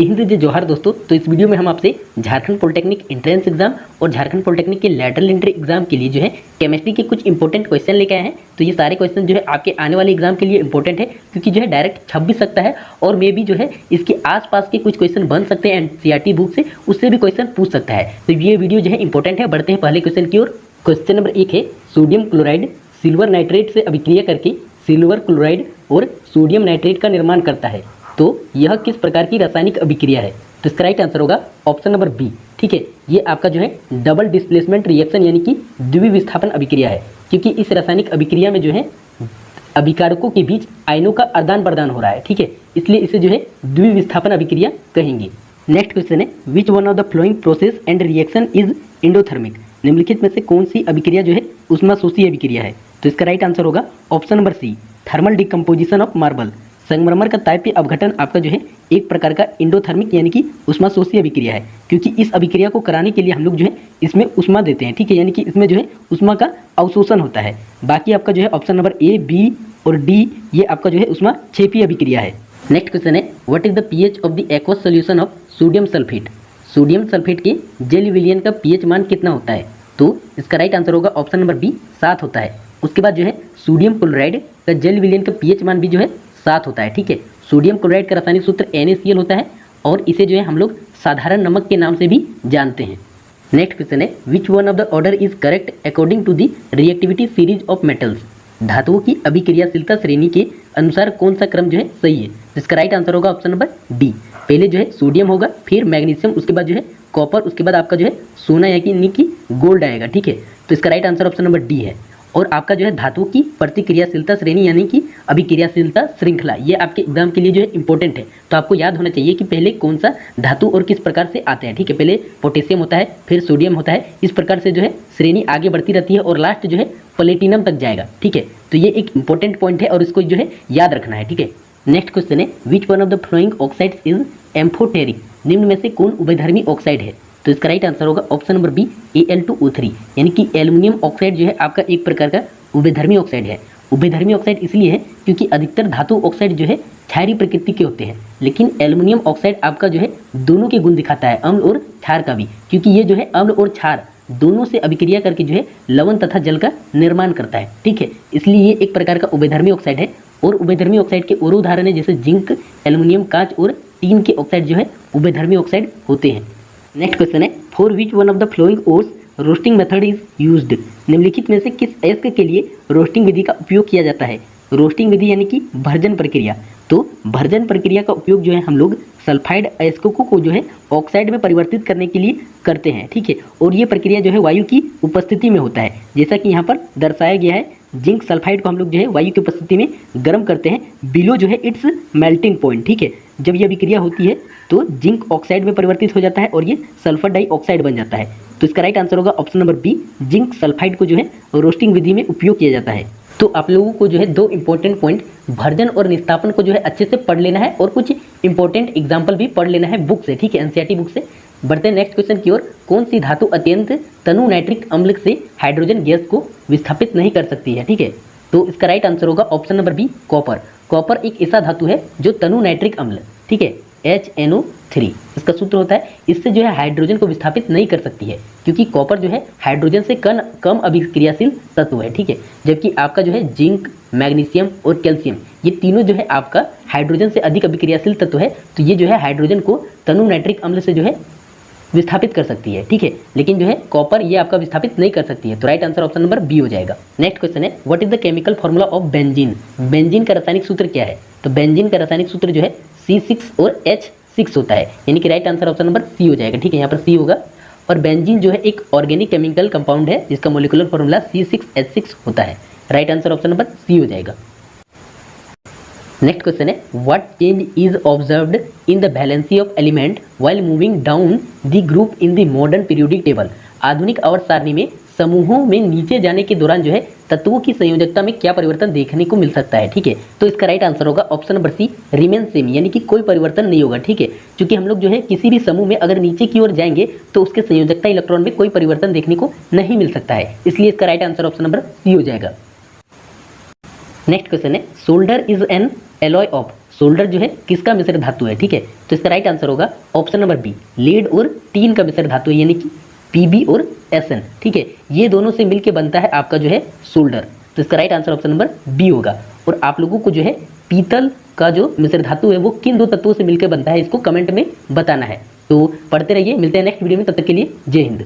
हिंद जय जोहार दोस्तों। तो इस वीडियो में हम आपसे झारखंड पॉलिटेक्निक एंट्रेंस एग्जाम और झारखंड पॉलिटेक्निक के लैटरल एंट्री एग्जाम के लिए जो है केमिस्ट्री के कुछ इंपॉर्टेंट क्वेश्चन लेके आए हैं। तो ये सारे क्वेश्चन जो है आपके आने वाले एग्जाम के लिए इंपॉर्टेंट है, क्योंकि जो है डायरेक्ट छप भी सकता है और मे भी जो है इसके आसपास के कुछ क्वेश्चन बन सकते हैं एनसीईआरटी बुक से, उससे भी क्वेश्चन पूछ सकता है। तो ये वीडियो जो है इंपॉर्टेंट है। बढ़ते हैं पहले क्वेश्चन की ओर। क्वेश्चन नंबर 1 है, सोडियम क्लोराइड सिल्वर नाइट्रेट से अभिक्रिया करके सिल्वर क्लोराइड और सोडियम नाइट्रेट का निर्माण करता है, तो यह किस प्रकार की रासायनिक अभिक्रिया है? तो इसका राइट आंसर होगा ऑप्शन नंबर बी। ठीक है, ये आपका जो है डबल डिस्प्लेसमेंट रिएक्शन यानी कि द्विविस्थापन अभिक्रिया है, क्योंकि इस रासायनिक अभिक्रिया में जो है अभिकारकों के बीच आयनों का आदान प्रदान हो रहा है। ठीक है, इसलिए इसे जो है द्विविस्थापन अभिक्रिया कहेंगे। नेक्स्ट क्वेश्चन है, which one of the flowing process and reaction is endothermic? निम्नलिखित में से कौन सी अभिक्रिया जो है ऊष्माशोषी अभिक्रिया है? तो इसका राइट आंसर होगा option number C, thermal decomposition of marble. संगमरमर का तापीय अपघटन आपका जो है एक प्रकार का एंडोथर्मिक यानी कि ऊष्माशोषी अभिक्रिया है, क्योंकि इस अभिक्रिया को कराने के लिए हम लोग जो है इसमें ऊष्मा देते हैं। ठीक है, यानी कि इसमें जो है ऊष्मा का अवशोषण होता है। बाकी आपका जो है ऑप्शन नंबर ए, बी और डी ये आपका जो है ऊष्मा क्षेपीय अभिक्रिया है। नेक्स्ट क्वेश्चन है, what is the pH of the aqueous solution of sodium sulphate? Sodium sulphate के जेल विलयन का पीएच मान कितना होता है? तो इसका राइट आंसर होगा ऑप्शन नंबर बी, 7 होता है। उसके बाद जो है सोडियम क्लोराइड का जेल विलयन का पीएच मान भी जो है 7 होता है। ठीक है, सोडियम क्लोराइड का रासायनिक सूत्र NaCl होता है और इसे जो है हम लोग साधारण नमक के नाम से भी जानते हैं। नेक्स्ट क्वेश्चन है, which one of the order is correct according to the reactivity series of metals? धातुओं की अभिक्रियाशीलता श्रेणी के अनुसार कौन सा क्रम जो है सही है? जिसका राइट आंसर होगा ऑप्शन नंबर डी। पहले जो है सोडियम होगा, फिर मैग्नीशियम, उसके बाद जो है कॉपर, उसके बाद आपका जो है सोना यानी कि गोल्ड आएगा। ठीक है, तो इसका right answer option number D है। और आपका जो है धातुओं की प्रतिक्रियाशीलता श्रेणी यानी कि अभिक्रियाशीलता श्रृंखला, ये आपके एग्जाम के लिए जो है इंपॉर्टेंट है। तो आपको याद होना चाहिए कि पहले कौन सा धातु और किस प्रकार से आते हैं। ठीक है, पहले पोटेशियम होता है, फिर सोडियम होता है, इस प्रकार से जो है श्रेणी आगे बढ़ती रहती है और लास्ट जो है प्लेटिनम तक जाएगा। ठीक है, तो ये एक इंपॉर्टेंट पॉइंट है और इसको जो है याद रखना है। ठीक है, नेक्स्ट क्वेश्चन है, which one of the flowing oxides is amphoteric? निम्न में से कौन उभयधर्मी ऑक्साइड है? तो इसका राइट आंसर होगा ऑप्शन नंबर बी, Al2O3, यानी कि एल्युमिनियम ऑक्साइड जो है आपका एक प्रकार का उभयधर्मी ऑक्साइड है। उभयधर्मी ऑक्साइड इसलिए है क्योंकि अधिकतर धातु ऑक्साइड जो है क्षारीय प्रकृति के होते हैं, लेकिन एल्युमिनियम ऑक्साइड आपका जो है दोनों के गुण दिखाता है, अम्ल और क्षार का भी, क्योंकि ये जो है अम्ल और क्षार दोनों से अभिक्रिया करके जो है लवण तथा जल का निर्माण करता है। ठीक है, इसलिए ये एक प्रकार का उभयधर्मी ऑक्साइड है। और उभयधर्मी ऑक्साइड के और उदाहरण है जैसे जिंक, एल्युमिनियम, कांच और टीन के ऑक्साइड जो है उभयधर्मी ऑक्साइड होते हैं। नेक्स्ट क्वेश्चन है, for which one of the flowing ores roasting method is used? निम्नलिखित में से किस अयस्क के लिए रोस्टिंग विधि का उपयोग किया जाता है? रोस्टिंग विधि यानी कि भर्जन प्रक्रिया। तो भर्जन प्रक्रिया का उपयोग जो है हम लोग सल्फाइड अयस्कों को जो है ऑक्साइड में परिवर्तित करने के लिए करते हैं। ठीक है, और ये प्रक्रिया जो है वायु की उपस्थिति में होता है, जैसा कि यहाँ पर दर्शाया गया है। जिंक सल्फाइड को हम लोग जो है वायु की उपस्थिति में गर्म करते हैं, बिलो जो है इट्स मेल्टिंग पॉइंट। ठीक है, जब यह अभिक्रिया होती है तो जिंक ऑक्साइड में परिवर्तित हो जाता है और ये सल्फर डाइऑक्साइड बन जाता है। तो इसका राइट आंसर होगा option number B, zinc sulphide को जो है रोस्टिंग विधि में उपयोग किया जाता है। तो आप लोगों को जो है दो इंपॉर्टेंट पॉइंट भर्जन और निस्तापन को जो है अच्छे से पढ़ लेना है और कुछ इंपॉर्टेंट एग्जाम्पल भी पढ़ लेना है बुक से। ठीक है, एनसीईआरटी बुक से। बढ़ते हैं नेक्स्ट क्वेश्चन की ओर। कौन सी धातु अत्यंत तनु नाइट्रिक अम्ल से हाइड्रोजन गैस को विस्थापित नहीं कर सकती है? ठीक है, तो इसका राइट आंसर होगा option number B, copper. Copper एक ऐसा धातु है जो तनु नाइट्रिक अम्ल, ठीक है, HNO3 इसका सूत्र होता है, इससे जो है हाइड्रोजन को विस्थापित नहीं कर सकती है, क्योंकि कॉपर जो है हाइड्रोजन से कम अभिक्रियाशील तत्व है। ठीक है, जबकि आपका जो है जिंक, मैग्नीशियम और कैल्शियम ये तीनों जो है आपका हाइड्रोजन से अधिक अभिक्रियाशील तत्व है। तो ये जो है हाइड्रोजन को तनु नाइट्रिक अम्ल से जो है विस्थापित कर सकती है। ठीक है, लेकिन जो है कॉपर ये आपका विस्थापित नहीं कर सकती है। तो right answer option number B हो जाएगा। नेक्स्ट क्वेश्चन है, what is the chemical formula of benzene? Benzene का रासायनिक सूत्र क्या है? तो बेंजीन का रासायनिक सूत्र जो है C6 और H6 होता है, यानी कि right answer option number C हो जाएगा। ठीक है, यहाँ पर सी होगा। और बेंजीन जो है एक ऑर्गेनिक केमिकल कंपाउंड है जिसका मोलिकुलर फॉर्मूला C6H6 होता है। Right answer option number C हो जाएगा। नेक्स्ट क्वेश्चन है, what change is observed in the valency of element while moving down the group in the modern periodic table? आधुनिक आवर्त सारणी में समूहों में नीचे जाने के दौरान जो है तत्वों की संयोजकता में क्या परिवर्तन देखने को मिल सकता है? ठीक है, तो इसका राइट आंसर होगा option number C, remain same, यानी कि कोई परिवर्तन नहीं होगा। ठीक है, क्योंकि हम लोग जो है किसी भी समूह में अगर नीचे की ओर जाएंगे तो उसके संयोजकता इलेक्ट्रॉन में कोई परिवर्तन देखने को नहीं मिल सकता है, इसलिए इसका right answer option number C हो जाएगा। नेक्स्ट क्वेश्चन है, solder is an alloy of? Solder जो है किसका मिश्र धातु है, ठीक है। तो इसका राइट आंसर होगा ऑप्शन नंबर बी, लीड और टीन का मिश्र धातु है, यानी कि पीबी और एसएन, ठीक है। ये दोनों से मिलकर बनता है आपका जो है सोल्डर। तो इसका right answer option number B होगा। और आप लोगों को जो है पीतल का जो मिश्र धातु है वो किन दो तत्वों से मिलकर बनता है, इसको कमेंट में बताना है। तो पढ़ते रहिए, मिलते हैं नेक्स्ट वीडियो में, तब तक के लिए जय हिंद।